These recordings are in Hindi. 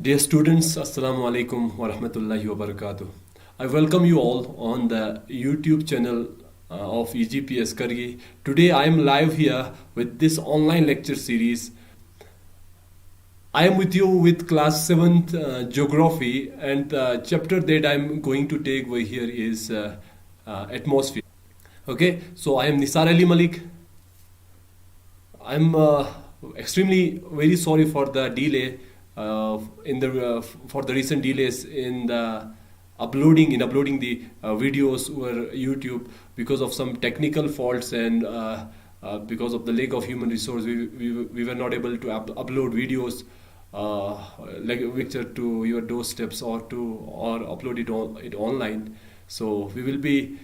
Dear students, Assalamu alaikum wa rahmatullahi wa barakatuh. I welcome you all on the YouTube channel of EGPS Kargi. Today I am live here with this online lecture series. I am with you with class 7th geography, and the chapter that I am going to take over here is atmosphere. Okay, so I am Nisar Ali Malik. I'm extremely very sorry for the delay for the recent delays in the uploading the videos over YouTube because of some technical faults and because of the lack of human resource. We were not able to upload videos like a picture to your doorsteps or upload it online. So we will be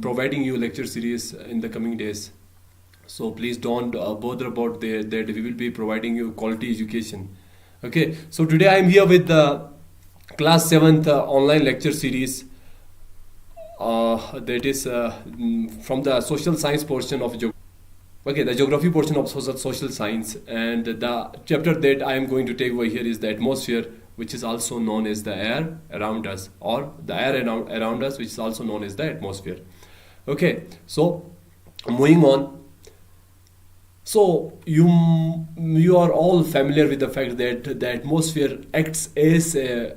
providing you lecture series in the coming days. So please don't bother about that. We will be providing you quality education. Okay. So today I am here with the class 7th online lecture series. That is from the social science portion of geography. Okay, the geography portion of social science, and the chapter that I am going to take over here is the atmosphere, which is also known as the air around us, or the air around us, which is also known as the atmosphere. Okay. So moving on. So you are all familiar with the fact that the atmosphere acts as a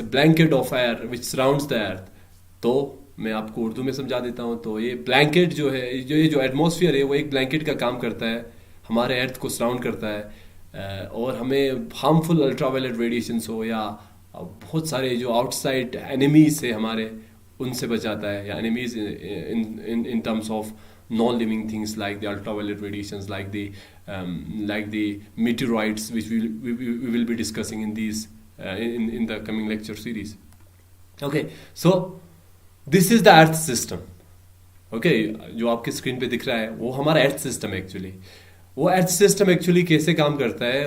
blanket of air which surrounds the earth. तो मैं आपको उर्दू में समझा देता हूँ. तो ये ब्लैंकेट जो है, ये जो एटमॉस्फेयर है, वो एक ब्लैंकेट का काम करता है, हमारे अर्थ को सराउंड करता है और हमें हार्मफुल अल्ट्रावायलेट रेडिएशंस हो या बहुत सारे जो आउटसाइड एनिमीज है हमारे, उनसे बचाता है, या enemies in terms of non-living things like the ultraviolet radiations, like the meteorites, which we will be discussing in these in the coming lecture series. Okay, so this is the earth system. Okay, जो आपके स्क्रीन पे दिख रहा है वो हमारा अर्थ सिस्टम है. एक्चुअली वो अर्थ सिस्टम एक्चुअली कैसे काम करता है,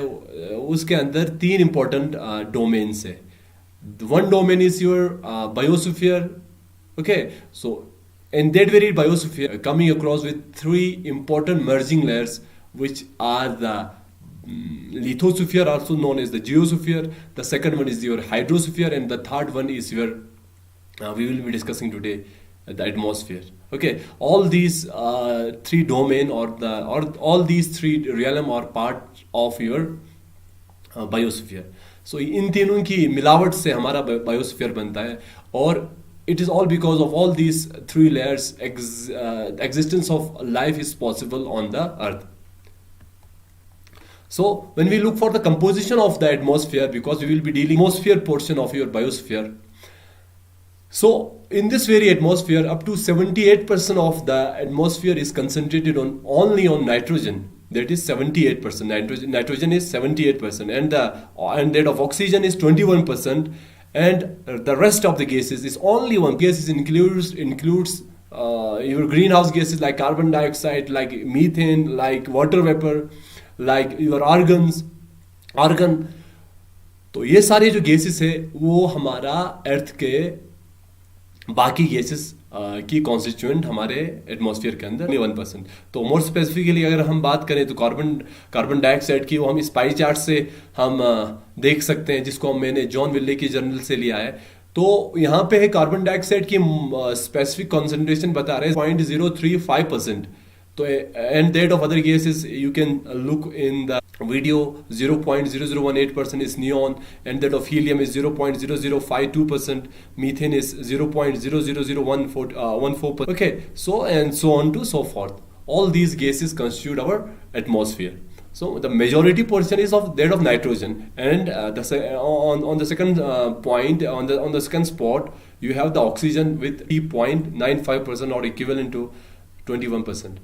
उसके अंदर 3 इंपॉर्टेंट डोमेन्स है. One domain is your biosphere. Okay, so in that very biosphere coming across with 3 important merging layers, which are the lithosphere, also known as the geosphere. The second one is your hydrosphere, and the third one is your we will be discussing today the atmosphere. Okay, all these 3 domain or all these 3 realm are part of your biosphere. So in तीनों की मिलावट से हमारा बायोस्फीयर बनता है, और it is all because of all these 3 layers existence of life is possible on the earth. So when we look for the composition of the atmosphere, because we will be dealing atmosphere portion of your biosphere, so in this very atmosphere up to 78% of the atmosphere is concentrated only on nitrogen. That is 78%. Nitrogen is 78%, and that of oxygen is 21%. And the rest of the gases is only one. Gases includes your greenhouse gases like carbon dioxide, like methane, like water vapor, like your argon. तो ये सारे जो गैसेस है वो हमारा अर्थ के बाकी गैसेस की कॉन्स्टिट्यूएंट हमारे एटमॉस्फेयर के अंदर 1%. तो मोर स्पेसिफिकली अगर हम बात करें तो कार्बन डाइऑक्साइड की, वो हम इस पाई चार्ट से हम देख सकते हैं, जिसको मैंने जॉन विले की जर्नल से लिया है. तो यहाँ पे है कार्बन डाइऑक्साइड की स्पेसिफिक कॉन्सेंट्रेशन बता रहे हैं 0.035%. तो and that of other gases you can look in the video. 0.0018% is neon, and that of helium is 0.0052%. Methane is 0.00014%. Okay, so and so on to so forth. All these gases constitute our atmosphere. So the majority portion is of that of nitrogen, and on the second point, on the second spot, you have the oxygen with 3.95% or equivalent to 21%.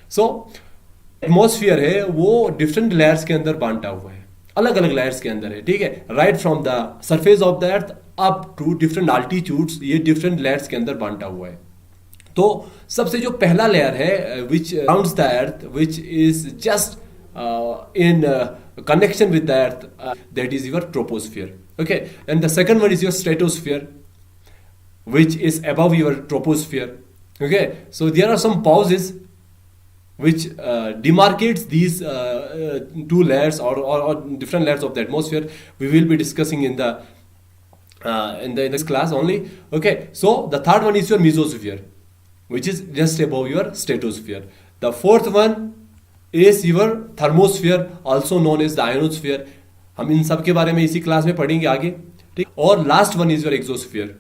So atmosphere है वो डिफरेंट लेयर्स के अंदर बांटा हुआ है, अलग अलग लेयर्स के अंदर है. ठीक है, right from the surface of the earth up to different altitudes, ये डिफरेंट लेयर्स के अंदर बांटा हुआ है. तो सबसे जो पहला लेयर है which rounds the earth, which is just in connection with the earth, that is your troposphere. Okay, and the second one is your stratosphere, which is above your troposphere. Okay, so there are some pauses which demarcates these two layers or different layers of the atmosphere. We will be discussing in this class only. Okay, so the third one is your mesosphere, which is just above your stratosphere. The fourth one is your thermosphere, also known as the ionosphere. हम इन सब के बारे में इसी क्लास में पढ़ेंगे आगे, ठीक. और last one is your exosphere,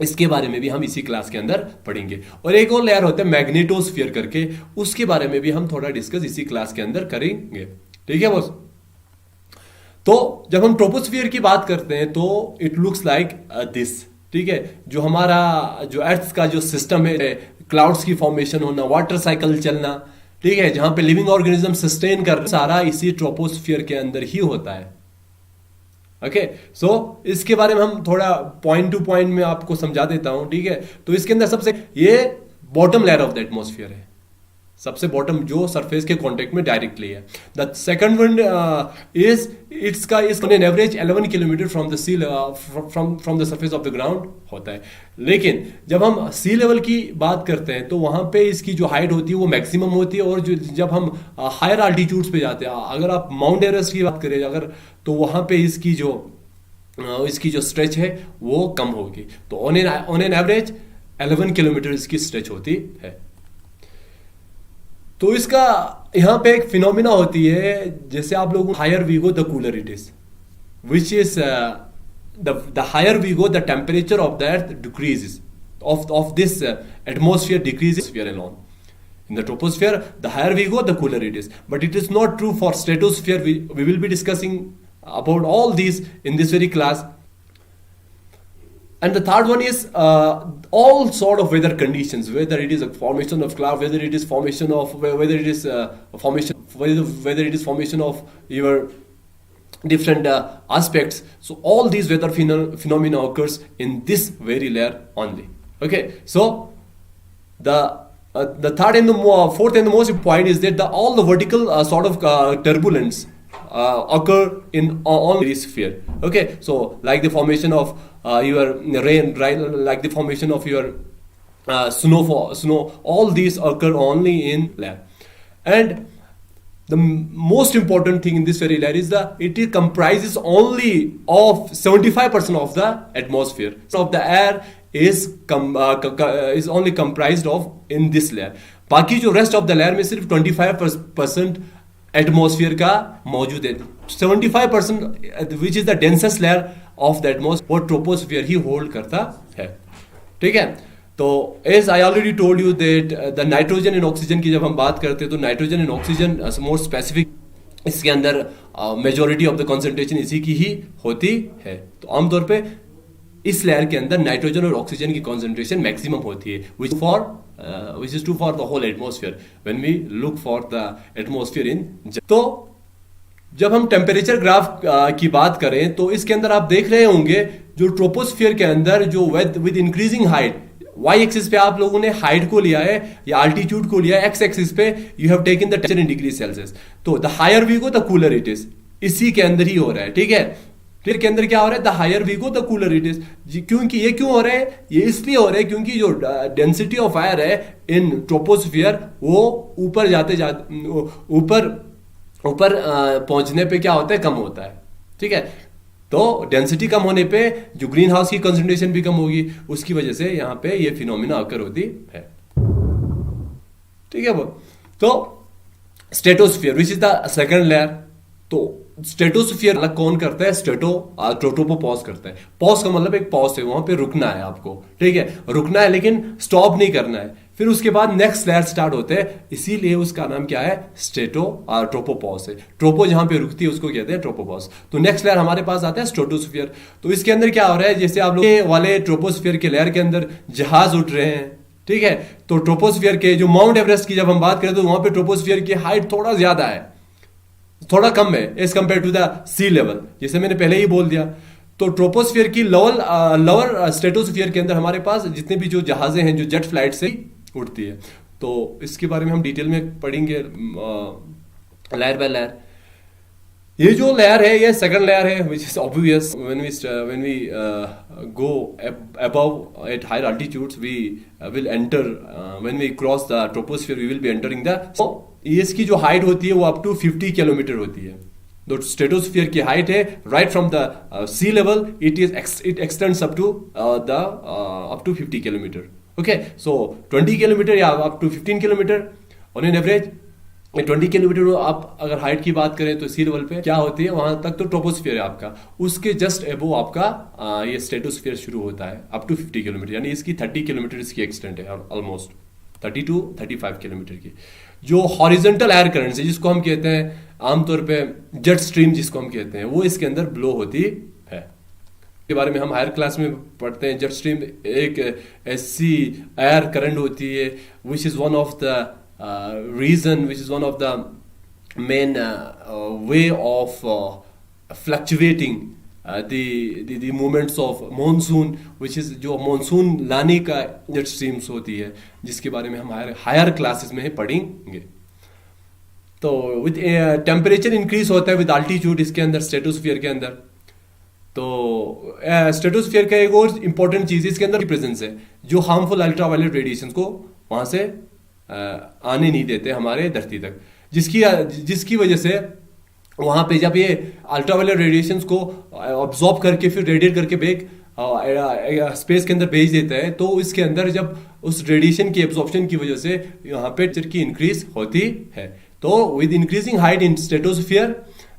इसके बारे में भी हम इसी क्लास के अंदर पढ़ेंगे. और एक और लेयर होता है मैग्नेटोस्फीयर करके, उसके बारे में भी हम थोड़ा डिस्कस इसी क्लास के अंदर करेंगे, ठीक है बॉस. तो जब हम ट्रोपोस्फीयर की बात करते हैं तो इट लुक्स लाइक दिस, ठीक है. जो हमारा जो अर्थ का जो सिस्टम है, क्लाउड्स की फॉर्मेशन होना, वाटर साइकिल चलना, ठीक है, जहां पे लिविंग ऑर्गेनिज्म सस्टेन कर, सारा इसी ट्रोपोस्फीयर के अंदर ही होता है. ओके, सो इसके बारे में हम थोड़ा पॉइंट टू पॉइंट में आपको समझा देता हूं, ठीक है. तो इसके अंदर सबसे ये bottom layer of the atmosphere है, सबसे बॉटम जो सरफेस के कांटेक्ट में डायरेक्टली है. The second one is it's on an average 11 kilometre from the sea from the surface of the ground होता है. लेकिन जब हम सी लेवल की बात करते हैं तो वहां पे इसकी जो हाइट होती है वो मैक्सिमम होती है. और जब हम हायर आल्टीट्यूड्स पे जाते हैं, अगर आप माउंट एवरेस्ट की बात करें अगर, तो वहां पे इसकी जो स्ट्रेच है वो कम होगी. तो ऑन एन एवरेज 11 किलोमीटर इसकी स्ट्रेच होती है. तो इसका यहां पे एक फिनोमिना होती है, जैसे आप लोगों higher we go the cooler it is, which is the higher we go the temperature of the earth decreases, of this atmosphere decreases alone. In the troposphere, the higher we go, the cooler it is. But it is not true for stratosphere. We will be discussing about all these in this very class. And the third one is all sort of weather conditions, whether it is a formation of cloud, whether it is formation of formation of your different aspects. So all these weather phenomena occurs in this very layer only. Okay, so the third and the fourth and the most important point is that all the vertical sort of turbulence occur in on the sphere. Okay, so like the formation of your rain, like the formation of your snow, all these occur only in layer. And the most important thing in this very layer is it comprises only of 75% of the atmosphere. So of the air is only comprised of in this layer. बाकी जो rest of the layer में सिर्फ 25% एटमॉस्फेयर का मौजूद है. 75% which is the densest layer of the atmosphere, वो ट्रोपोस्फियर ही होल्ड करता है, ठीक है. तो as I already told you that the nitrogen and oxygen की जब हम बात करते हैं तो nitrogen and oxygen more specific, इसके अंदर मेजोरिटी ऑफ द कॉन्सेंट्रेशन इसी की ही होती है. तो आमतौर पे इस लेयर के अंदर नाइट्रोजन और ऑक्सीजन की कॉन्सेंट्रेशन मैक्सिमम होती है, which is true for the whole atmosphere when we look for the atmosphere in. तो जब हम टेम्परेचर ग्राफ की बात करें तो इसके अंदर आप देख रहे होंगे जो ट्रोपोस्फियर के अंदर जो with increasing height, Y axis पे आप लोगों ने हाइट को लिया है या अल्टीट्यूड को लिया है, एक्स एक्सिस पे you have taken the temperature in degree Celsius. तो the higher we go the cooler it is, इसी के अंदर ही हो रहा है, ठीक है. फिर के अंदर क्या हो रहा है, the higher we go the cooler it is. क्योंकि ये क्यों हो रहा है, ये इसलिए हो रहा है क्योंकि जो डेंसिटी ऑफ एयर है इन ट्रोपोस्फियर वो ऊपर जाते ऊपर पहुंचने पे क्या होता है, कम होता है, ठीक है. तो डेंसिटी कम होने पे जो ग्रीन हाउस की कंसंट्रेशन भी कम होगी, उसकी वजह से यहां पे ये फिनोमिना अकर होती है, ठीक है. वो तो stratosphere which is the second layer. तो स्ट्रेटोस्फियर अलग कौन करता है, ट्रोपोपॉज करता है. पॉज का मतलब एक पॉज है, वहां पे रुकना है आपको, ठीक है, रुकना है लेकिन स्टॉप नहीं करना है. फिर उसके बाद नेक्स्ट लेयर स्टार्ट होते हैं, इसीलिए उसका नाम क्या है, ट्रोपोपॉज है. ट्रोपो जहां पे रुकती है उसको कहते हैं ट्रोपोपॉज. तो नेक्स्ट लेयर हमारे पास आता है स्ट्रेटोस्फियर. तो इसके अंदर क्या हो रहा है, जैसे आप लोग वाले ट्रोपोस्फियर के लेयर के अंदर जहाज उठ रहे हैं, ठीक है. तो ट्रोपोस्फियर के जो माउंट एवरेस्ट की जब हम बात करें तो वहां पे ट्रोपोस्फियर की हाइट थोड़ा ज्यादा है, थोड़ा कम है as compared to the sea level, जैसे मैंने पहले ही बोल दिया. तो ट्रोपोस्फियर की लोअर स्ट्रेटोस्फियर के अंदर हमारे पास जितने भी जो जहाजें हैं जो जेट फ्लाइट से उड़ती है, तो इसके बारे में हम डिटेल में पढ़ेंगे लेयर बाय लेयर. ये जो लेयर है ये सेकंड लेयर है which is obvious when we go above at higher altitudes we will enter when we cross the troposphere we will be entering the so इसकी जो हाइट होती है वो अप टू 50 किलोमीटर होती है। तो स्ट्रेटोस्फीयर की हाइट है right from the sea level it extends up to 50 kilometre. Okay so 20 kilometre या up to 15 kilometre on an average. 20 kilometre आप अगर हाइट की बात करें तो सी लेवल पे क्या होती है वहां तक तो ट्रोपोस्फियर है आपका, उसके जस्ट एबो आपका ये स्ट्रेटोस्फियर शुरू होता है अप टू 50 किलोमीटर, यानी इसकी 30 किलोमीटर इसकी एक्सटेंट है ऑलमोस्ट 30 टू 35 किलोमीटर की। जो हॉरिजॉन्टल एयर करंट है जिसको हम कहते हैं आमतौर पे जेट स्ट्रीम जिसको हम कहते हैं वो इसके अंदर ब्लो होती है। के बारे में हम हायर क्लास में पढ़ते हैं। जेट स्ट्रीम एक ऐसी एयर करंट होती है which is one of the reason which is one of the main way of fluctuating the movements of monsoon which is जो monsoon लाने का jet streams होती है जिसके बारे में हम हायर क्लासेस में पढ़ेंगे। तो विद टेम्परेचर इंक्रीज होता है विद अल्टीट्यूड इसके अंदर स्ट्रेटोस्फियर के अंदर। तो स्ट्रेटोस्फियर का एक और इम्पोर्टेंट चीज इसके अंदर प्रेजेंस है जो हार्मफुल अल्ट्रावायलेट रेडिएशन को वहां से आने नहीं देते हमारे धरती तक, जिसकी वजह से वहां पे जब ये अल्ट्रावायलेट रेडिएशंस को ऑब्जॉर्ब करके फिर रेडिएट करके बैक स्पेस के अंदर भेज देता है तो इसके अंदर जब उस रेडिएशन की एब्जॉर्प्शन की वजह से यहाँ पे टेम्परेचर की इंक्रीज होती है। तो with increasing height in stratosphere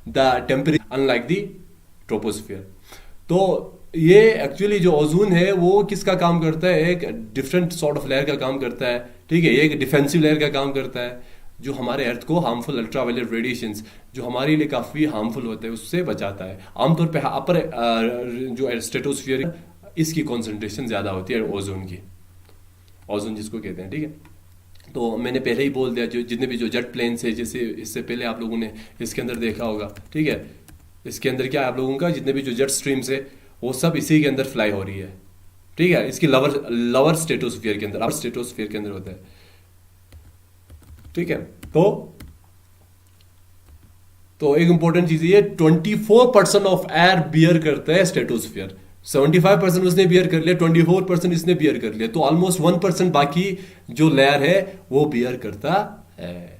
the temperature unlike the troposphere. तो ये एक्चुअली जो ओजोन है वो किसका काम करता है, एक डिफरेंट सॉर्ट ऑफ लेयर का काम करता है। ठीक है, ये एक डिफेंसिव लेयर का काम करता है जो हमारे अर्थ को हार्मफुल अल्ट्रावायलेट रेडिएशंस जो हमारे लिए काफ़ी हार्मफुल होते हैं उससे बचाता है। आमतौर पे अपर जो स्ट्रेटोस्फियर इसकी कॉन्सेंट्रेशन ज़्यादा होती है ओजोन की, ओजोन जिसको कहते हैं। ठीक है, तो मैंने पहले ही बोल दिया जो जितने भी जो जेट प्लेन्स है जैसे इससे पहले आप लोगों ने इसके अंदर देखा होगा। ठीक है, इसके अंदर क्या आप लोगों का जितने भी जो जेट स्ट्रीम्स है वो सब इसी के अंदर फ्लाई हो रही है। ठीक है, इसकी लवर स्ट्रेटोस्फियर के अंदर, अपर स्ट्रेटोस्फियर के अंदर होता है। ठीक है, तो एक इंपॉर्टेंट चीज ये 24% ऑफ एयर बियर करता है स्ट्रेटोस्फियर। 75% उसने बियर कर लिया, 24% इसने बियर कर लिया, तो ऑलमोस्ट 1% बाकी जो लेयर है वो बियर करता है।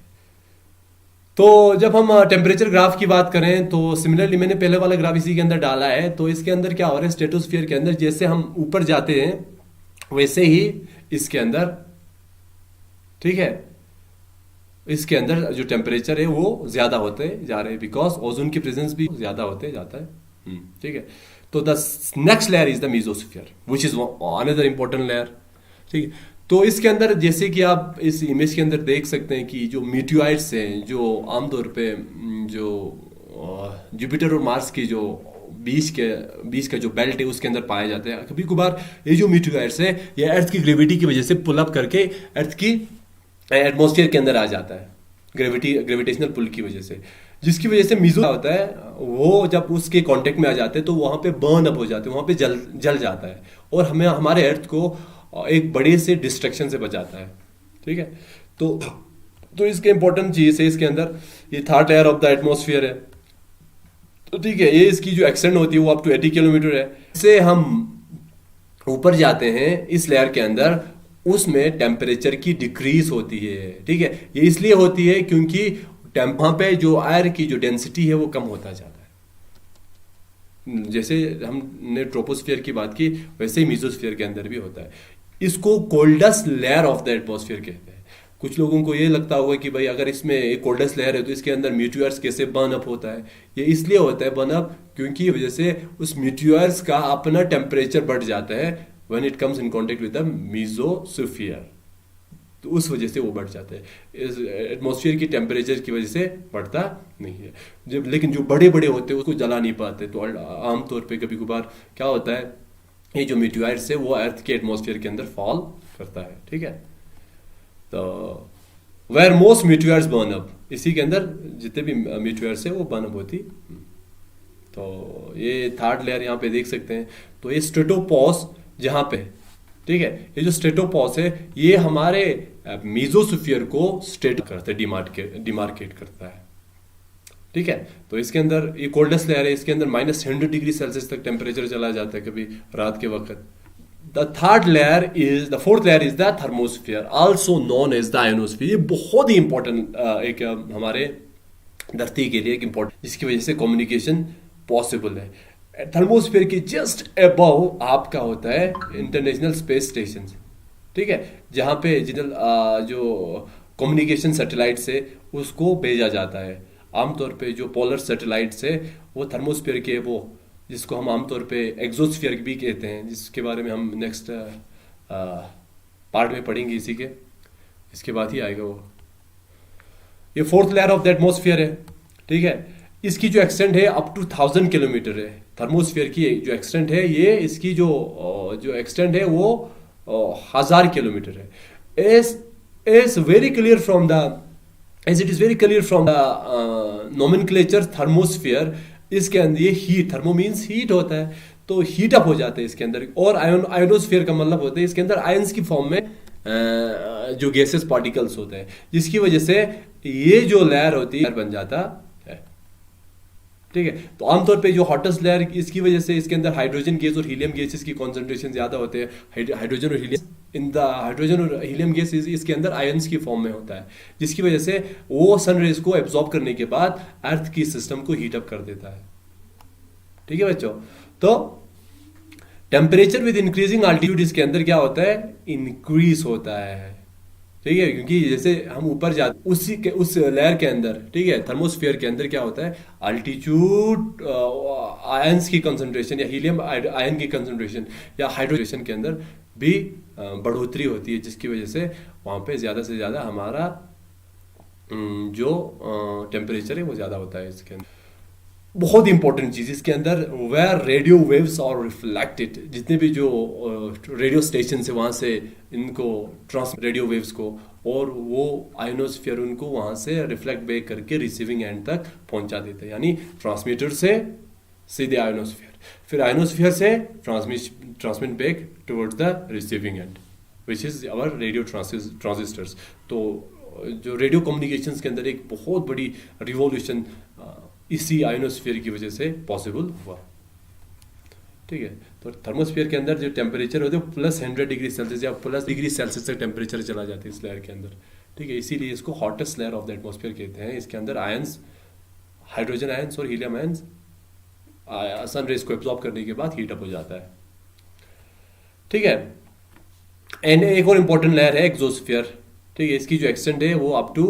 तो जब हम टेम्परेचर ग्राफ की बात करें तो सिमिलरली मैंने पहले वाला ग्राफ इसी के अंदर डाला है। तो इसके अंदर क्या हो रहा है, स्ट्रेटोस्फियर के अंदर जैसे हम ऊपर जाते हैं वैसे ही इसके अंदर, ठीक है, इसके अंदर जो टेम्परेचर है वो ज्यादा होते जा रहे हैं बिकॉज ओजोन की प्रेजेंस भी ज्यादा होते जाता है। ठीक है, तो the next layer is the mesosphere which is another important layer. ठीक है, तो इसके अंदर जैसे कि आप इस इमेज के अंदर देख सकते हैं कि जो मीटियोइड्स हैं जो आमतौर पे जो जुपिटर और मार्स की जो बीच का जो बेल्ट है उसके अंदर पाए जाते हैं। कभी कभार ये जो मीटियोइड्स है ये अर्थ की ग्रेविटी की वजह से पुल अप करके अर्थ की एटमॉस्फेयर के अंदर आ जाता है, ग्रेविटेशनल पुल की वजह से, जिसकी वजह से मीजो होता है वो जब उसके कांटेक्ट में आ जाते हैं तो वहां पे बर्न अप हो जाते हैं, वहां पे जल जाता है और हमें हमारे अर्थ को एक बड़े से डिस्ट्रक्शन से बचाता है। ठीक है, तो इसके इंपॉर्टेंट चीज है इसके अंदर ये third layer of the atmosphere है। तो ठीक है, ये इसकी जो एक्सटेंड होती है वो अप टू 80 किलोमीटर है। इससे हम ऊपर जाते हैं इस लेयर के अंदर, उसमें टेम्परेचर की डिक्रीज होती है। ठीक है, ये इसलिए होती है क्योंकि वहां पे जो एयर की जो डेंसिटी है वो कम होता जाता है। जैसे हमने ट्रोपोस्फियर की बात की वैसे ही मेसोस्फियर के अंदर भी होता है। इसको coldest layer of the atmosphere कहते हैं। कुछ लोगों को ये लगता होगा कि भाई अगर इसमें एक कोल्डेस्ट लेयर है तो इसके अंदर मीटियोर्स कैसे बर्न अप होता है। ये इसलिए होता है बर्न अप क्योंकि वजह से उस मीटियोर्स का अपना टेम्परेचर बढ़ जाता है when it comes in contact with the mesosphere, तो उस वजह से वो बढ़ जाता है। इस एटमॉस्फेयर की टेम्परेचर की वजह से बढ़ता नहीं है। जब लेकिन जो बड़े बड़े होते हैं उसको जला नहीं पाते, तो आमतौर पे कभी कभार क्या होता है ये जो मीटियोइड्स है वो अर्थ के एटमॉस्फेयर के अंदर फॉल करता है। ठीक है, तो वेयर मोस्ट मीटियोइड्स बर्न अप, इसी के अंदर जितने भी मीटियोइड्स है वो बर्न अप होती। तो ये थर्ड लेयर यहाँ पे देख सकते हैं। तो ये स्ट्रेटोपॉज जहाँ पे, ठीक है, ये जो स्ट्रेटोपॉज है ये हमारे मेसोस्फीयर को स्ट्रेट करता है, डिमार्केट करता है। ठीक है, तो इसके अंदर ये कोल्डेस्ट लेयर है, इसके अंदर -100 डिग्री सेल्सियस तक टेम्परेचर चला जाता है कभी रात के वक्त। The fourth layer is the thermosphere, also known as the ionosphere. ये बहुत ही इंपॉर्टेंट एक हमारे धरती के लिए एक इंपॉर्टेंट, जिसकी वजह से कम्युनिकेशन पॉसिबल है। थर्मोस्फियर के जस्ट अबव आपका होता है इंटरनेशनल स्पेस स्टेशन, ठीक है, जहाँ पे जो कम्युनिकेशन सैटेलाइट से उसको भेजा जाता है। आमतौर पे जो पोलर सैटेलाइट्स है वो थर्मोस्फियर के, वो जिसको हम आमतौर पे एक्सोस्फियर भी कहते हैं, जिसके बारे में हम नेक्स्ट पार्ट में पढ़ेंगे, इसी के इसके बाद ही आएगा वो। ये fourth layer of the atmosphere है, ठीक है। इसकी जो एक्सटेंट है अप टू 1000 किलोमीटर है। थर्मोस्फियर की जो एक्सटेंट है, ये इसकी जो एक्सटेंट है वो 1000 किलोमीटर है। As very clear from the as it is very clear from the nomenclature thermosphere, इसके अंदर ये हीट, थर्मो मीन्स हीट होता है, तो हीट अप हो जाते हैं इसके अंदर। और आयोनोस्फियर का मतलब होता है इसके अंदर आयंस की फॉर्म में जो गैसेस पार्टिकल्स होते हैं, जिसकी वजह से ये जो लेयर होती है बन जाता है, ठीक है। तो आमतौर पे जो हॉटेस्ट लेयर, इसकी वजह से इसके अंदर हाइड्रोजन गैस और हीलियम गैसेस की कॉन्सेंट्रेशन ज्यादा होते हैं। हाइड्रोजन और हीलियम गैस इसके अंदर आयंस की फॉर्म में होता है, जिसकी वजह से वो सन रेज को एब्जॉर्ब करने के बाद अर्थ की सिस्टम को हीट अप कर देता है, ठीक है बच्चों। तो टेम्परेचर विद इंक्रीजिंग आल्टीट्यूड इसके अंदर क्या होता है, इंक्रीज होता है, ठीक है, क्योंकि जैसे हम ऊपर जाते उस लेयर के अंदर, ठीक है, थर्मोस्फियर के अंदर क्या होता है, अल्टीट्यूड आयंस की कंसंट्रेशन या हीलियम आयन की कंसंट्रेशन या हाइड्रोजन के अंदर भी बढ़ोतरी होती है, जिसकी वजह से वहाँ पे ज़्यादा से ज़्यादा हमारा जो टेम्परेचर है वो ज़्यादा होता है इसके अंदर। बहुत इंपॉर्टेंट चीज़ इसके अंदर, वेयर रेडियो वेव्स और रिफ्लेक्टेड, जितने भी जो रेडियो स्टेशन है वहाँ से इनको रेडियो वेव्स को, और वो आयोनोस्फीयर उनको वहाँ से रिफ्लेक्ट बैक करके रिसीविंग एंड तक पहुँचा देते हैं, यानी ट्रांसमीटर से सीधे आयोनोस्फीयर, फिर आयोनोस्फीयर से transmit back towards the receiving end, which is our radio transistors. तो जो रेडियो कम्युनिकेशंस के अंदर एक बहुत बड़ी रिवॉल्यूशन इसी आयोनोस्फीयर की वजह से पॉसिबल हुआ, ठीक है। तो थर्मोस्फीयर के अंदर जो टेम्परेचर होते हैं +100 डिग्री सेल्सियस या +डिग्री सेल्सियस तक टेम्परेचर चला जाता है इस लेयर के अंदर, ठीक है। इसीलिए इसको hottest layer of the atmosphere कहते हैं। इसके अंदर आयंस, हाइड्रोजन आयंस और हीलियम आयंस सन रेज को एब्जॉर्ब करने के बाद हीट अप हो जाता है, ठीक है। एंड एक और इम्पोर्टेंट लेयर है एक्सोस्फीयर, ठीक है। इसकी जो एक्सटेंट है वो अप टू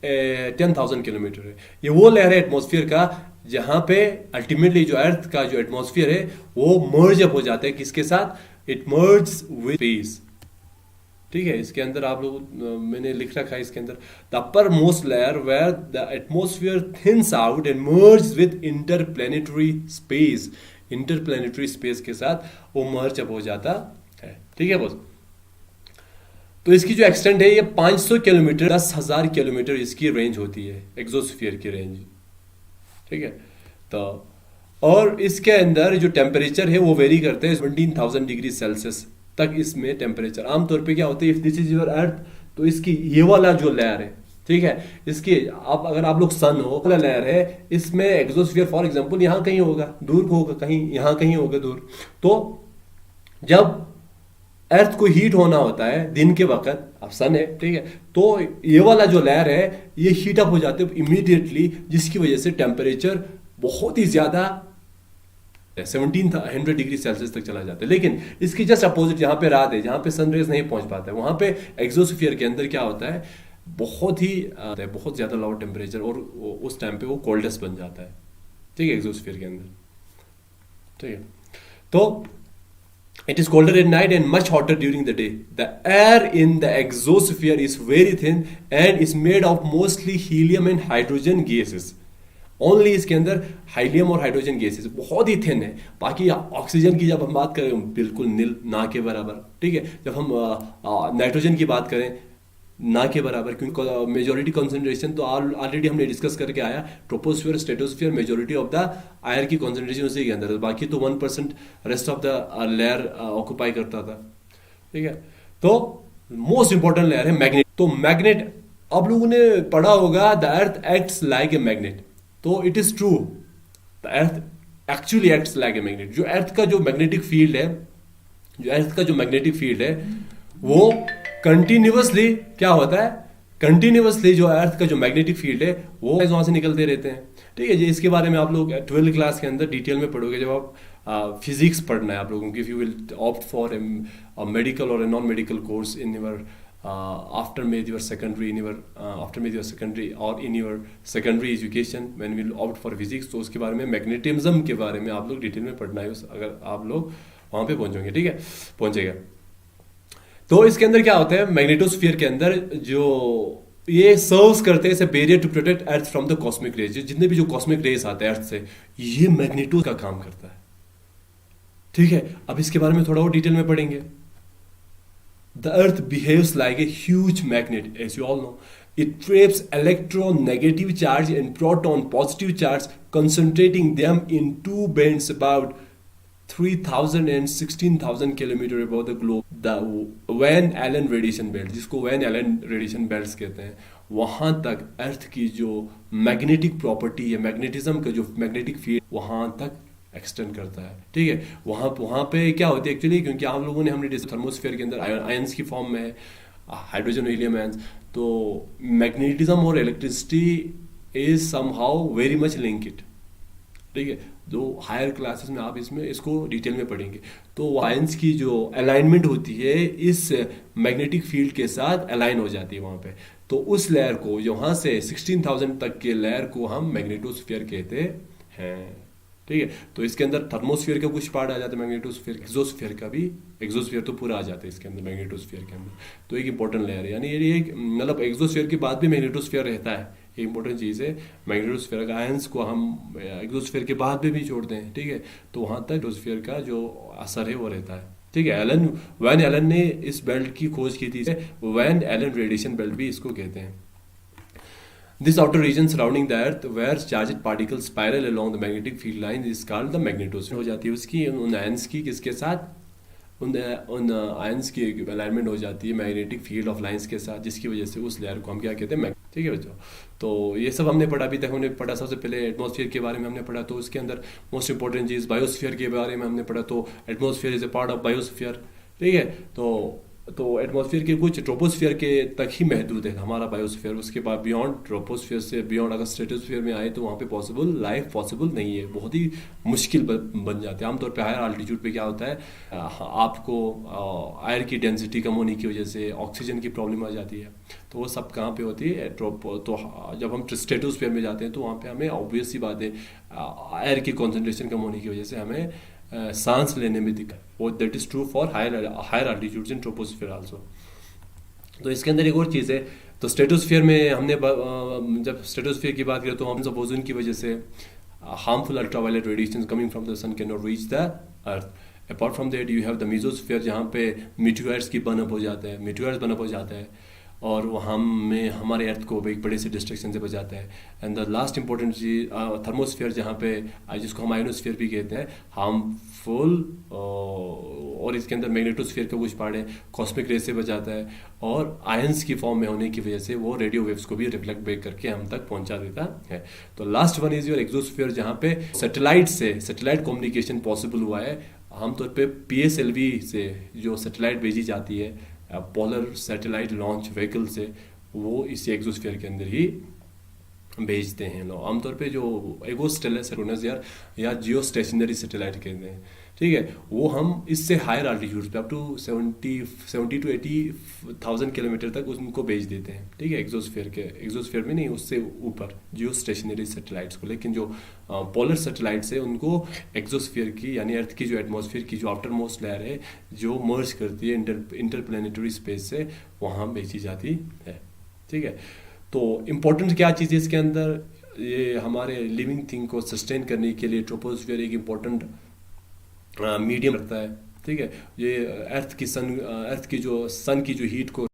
10,000 किलोमीटर है। ये वो लेयर है एटमॉस्फेयर का जहां पे अल्टीमेटली जो अर्थ का जो एटमॉस्फेयर है वो मर्ज अप हो जाता है, किसके साथ, इट मर्ज विद स्पेस, ठीक है। इसके अंदर आप लोग मैंने लिख रखा है इसके अंदर, the upper most layer where the atmosphere thins out and merge with interplanetary space, interplanetary space के साथ वो मर्ज अप हो जाता है, ठीक है बॉस। तो इसकी जो एक्सटेंट है ये 500 किलोमीटर, 10,000 किलोमीटर इसकी रेंज होती है, एक्सोस्फीयर की रेंज, ठीक है। तो और इसके अंदर जो टेम्परेचर है वो वेरी करते हैं 17,000 डिग्री सेल्सियस तक इसमें टेम्परेचर। आमतौर पे क्या होता है, if this is your earth, तो इसकी ये वाला जो लेयर है, ठीक है, इसकी अगर आप लोग सन हो वाला लेयर है, इसमें एक्सोस्फीयर फॉर एग्जांपल यहाँ कहीं होगा, दूर होगा कहीं, यहाँ कहीं होगा दूर। तो जब अर्थ को हीट होना होता है दिन के वक्त, अब सन है, ठीक है, तो ये वाला जो लेयर है ये हीट अप हो जाते हैं इमीडिएटली, जिसकी वजह से टेम्परेचर बहुत ही ज्यादा 1700 डिग्री सेल्सियस तक चला जाता है। लेकिन इसकी जस्ट अपोजिट जहां पे रात है, जहां पे सनरेज नहीं पहुंच पाता है, वहां पे एक्सोस्फीयर के अंदर क्या होता है, बहुत ज्यादा लो टेम्परेचर, और उस टाइम पे वो कोल्डेस्ट बन जाता है, ठीक है, एक्सोस्फीयर के अंदर, ठीक है। तो it is colder at night and much hotter during the day. The air in the exosphere is very thin and is made of mostly helium and hydrogen gases. Only इसके अंदर हीलियम और हाइड्रोजन गैसेस बहुत ही थिन है। बाकी ऑक्सीजन की जब हम बात करें बिल्कुल नील, ना के बराबर, ठीक है। जब हम नाइट्रोजन की बात करें ना के बराबर, क्योंकि मेजोरिटी कंसंट्रेशन तो ऑलरेडी हमने डिस्कस करके आया, troposphere, stratosphere, majority of the air की कंसंट्रेशन उसी के अंदर है, बाकी तो 1% rest of the layer occupy करता था, ठीक है। तो मोस्ट इंपॉर्टेंट लेयर है मैग्नेट। तो मैग्नेट, अब लोगों ने पढ़ा होगा the earth acts like a magnet, तो it is true, the earth actually acts like a magnet. जो अर्थ का जो मैग्नेटिक फील्ड है, जो अर्थ का जो मैग्नेटिक फील्ड है वो कंटिन्यूअसली क्या होता है, कंटिन्यूअसली जो अर्थ का जो मैग्नेटिक फील्ड है वो वहां से निकलते रहते हैं। ठीक है जी, इसके बारे में आप लोग 12th क्लास के अंदर डिटेल में पढ़ोगे जब आप फिजिक्स पढ़ना है आप लोगों की। If you will opt for a medical or a non-medical course in your after made your secondary in your after made your secondary or in your secondary education when we will opt for physics, तो उसके बारे में मैग्नेटिज्म के बारे में आप लोग डिटेल में पढ़ना है अगर आप लोग वहाँ पे पहुँचोगे। ठीक है, पहुँचेगा। तो इसके अंदर क्या होता है, मैग्नेटोस्फीयर के अंदर जो ये सर्व्स करते हैं as a barrier to protect earth from the cosmic rays. जितने भी जो कॉस्मिक रेज आते हैं अर्थ से, ये मैग्नेटो का काम करता है। ठीक है, अब इसके बारे में थोड़ा और डिटेल में पढ़ेंगे। The earth behaves like a huge magnet, as you all know. It traps electron negative charge and proton positive charge, concentrating them in two bands about 3,000 and 16,000 kilometer above the globe. The Van Allen radiation belt, जिसको Van Allen radiation belts कहते हैं, वहाँ तक अर्थ की जो मैग्नेटिक प्रॉपर्टी है, मैग्नेटिज्म का जो मैग्नेटिक फील्ड वहाँ तक एक्सटेंड करता है। ठीक है, वहाँ पे क्या होती है एक्चुअली, क्योंकि आप लोगों ने हमने थर्मोस्फेयर के अंदर आयंस की फॉर्म में हाइड्रोजन और हीलियम आयंस, तो मैग्नेटिज्म और electricity is somehow very much linked. ठीक है, जो हायर क्लासेस में आप इसको डिटेल में पढ़ेंगे। तो आयंस की जो अलाइनमेंट होती है इस मैग्नेटिक फील्ड के साथ अलाइन हो जाती है वहाँ पे। तो उस लेयर को, यहाँ से 16,000 तक के लेयर को हम मैग्नेटोस्फीयर कहते हैं। ठीक है, तो इसके अंदर थर्मोस्फीयर का कुछ पार्ट आ जाता है, मैग्नेटोस्फीयर, एक्सोस्फीयर का भी, एक्सोस्फीयर तो पूरा आ जाता है इसके अंदर मैग्नेटोस्फीयर के अंदर। तो एक इंपॉर्टेंट लेयर है, यानी ये मतलब एक्सोस्फीयर के बाद भी मैग्नेटोस्फीयर रहता है, एक इंपॉर्टेंट चीज़ है। मैग्नेटोस्फीयर का आयंस को हम एक्सोस्फीयर के बाद में भी छोड़ते हैं। ठीक है, तो वहाँ तक एक्सोस्फीयर का जो असर है वो रहता है। ठीक है, वैन एलन ने इस बेल्ट की खोज की थी, वैन एलन रेडिएशन बेल्ट भी इसको कहते हैं। This outer region surrounding the Earth, where charged particles spiral along the magnetic field line, is called the magnetosphere। हो जाती है उसकी उन आयंस की किसके साथ, उन आयंस की अलाइनमेंट हो जाती है मैग्नेटिक फील्ड ऑफ लाइंस के साथ, जिसकी वजह से उस लेयर को हम क्या कहते हैं, ठीक है बच्चों। तो ये सब हमने पढ़ा, अभी तक हमने पढ़ा। सबसे पहले एटमॉस्फेयर के बारे में हमने पढ़ा, तो उसके अंदर मोस्ट इंपॉर्टेंट चीज़ बायोस्फीयर के बारे में हमने पढ़ा। तो atmosphere is a part of biosphere. ठीक है, तो एटमॉस्फेयर के कुछ ट्रोपोस्फियर के तक ही महदूद है हमारा बायोस्फीयर। उसके बाद बियॉन्ड ट्रोपोस्फियर से बियॉन्ड अगर स्ट्रेटोस्फियर में आए तो वहाँ पे लाइफ पॉसिबल नहीं है, बहुत ही मुश्किल बन जाते हैं। आमतौर पे हायर आल्टीट्यूड पे क्या होता है, आपको एयर की डेंसिटी कम होने की वजह से ऑक्सीजन की प्रॉब्लम आ जाती है। तो वो सब कहाँ पे होती है, तो जब हम स्ट्रेटोस्फियर में जाते हैं तो वहाँ पे हमें ऑब्वियस सी बात है, एयर की कॉन्सेंट्रेशन कम होने की वजह से हमें सांस लेने में दिक्कत, वो that is true for higher altitudes in troposphere also. तो इसके अंदर एक और चीज़ है, तो स्ट्रेटोस्फियर में हमने जब स्ट्रेटोस्फियर की बात करें तो हम सब ओजोन की वजह से harmful ultraviolet radiation coming from the sun can not reach the earth. Apart from that you have the mesosphere, जहाँ पे मीटियोर्स की बर्नअप हो जाता है, मीटियोर्स बर्नअप हो जाता है और वहाँ में हमारे अर्थ को एक बड़े से डिस्ट्रक्शन से बचाता है। एंड द लास्ट इंपॉर्टेंट चीज थर्मोस्फीयर, जहाँ पे जिसको हम आयोनोस्फीयर भी कहते हैं, हार्मफुल, और इसके अंदर मैग्नेटोस्फीयर का कुछ पार्ट है, कॉस्मिक रे से बचाता है और आयंस की फॉर्म में होने की वजह से वो रेडियो वेव्स को भी रिफ्लेक्ट बैक करके हम तक पहुंचा देता है। तो last one is your exosphere, जहाँ पे सैटेलाइट कम्युनिकेशन पॉसिबल हुआ है। आमतौर पे PSLV से जो सैटेलाइट भेजी जाती है, पोलर सैटेलाइट लॉन्च व्हीकल से, वो इसी एक्सोस्फीयर के अंदर ही भेजते हैं लोग। आमतौर पे जो एगोस्टेलर या जियो स्टेशनरी सैटेलाइट कहते हैं, ठीक है, वो हम इससे हायर आल्टीट्यूड पे अप टू 70 to 80,000 किलोमीटर तक उनको भेज देते हैं। ठीक है, एक्सोस्फीयर में नहीं, उससे ऊपर जियो स्टेशनरी सैटेलाइट्स को। लेकिन जो पोलर सैटेलाइट्स है उनको एक्सोस्फीयर की, यानी अर्थ की जो एटमॉस्फेयर की जो आफ्टर मोस्ट लेयर है, जो मर्ज करती है इंटरप्लेनेटरी स्पेस से, वहाँ भेजी जाती है। ठीक है, तो इम्पोर्टेंट क्या चीज़ है इसके अंदर, ये हमारे लिविंग थिंग को सस्टेन करने के लिए ट्रोपोस्फीयर एक इम्पोर्टेंट मीडियम रखता है। ठीक है, ये अर्थ की जो सन की जो हीट को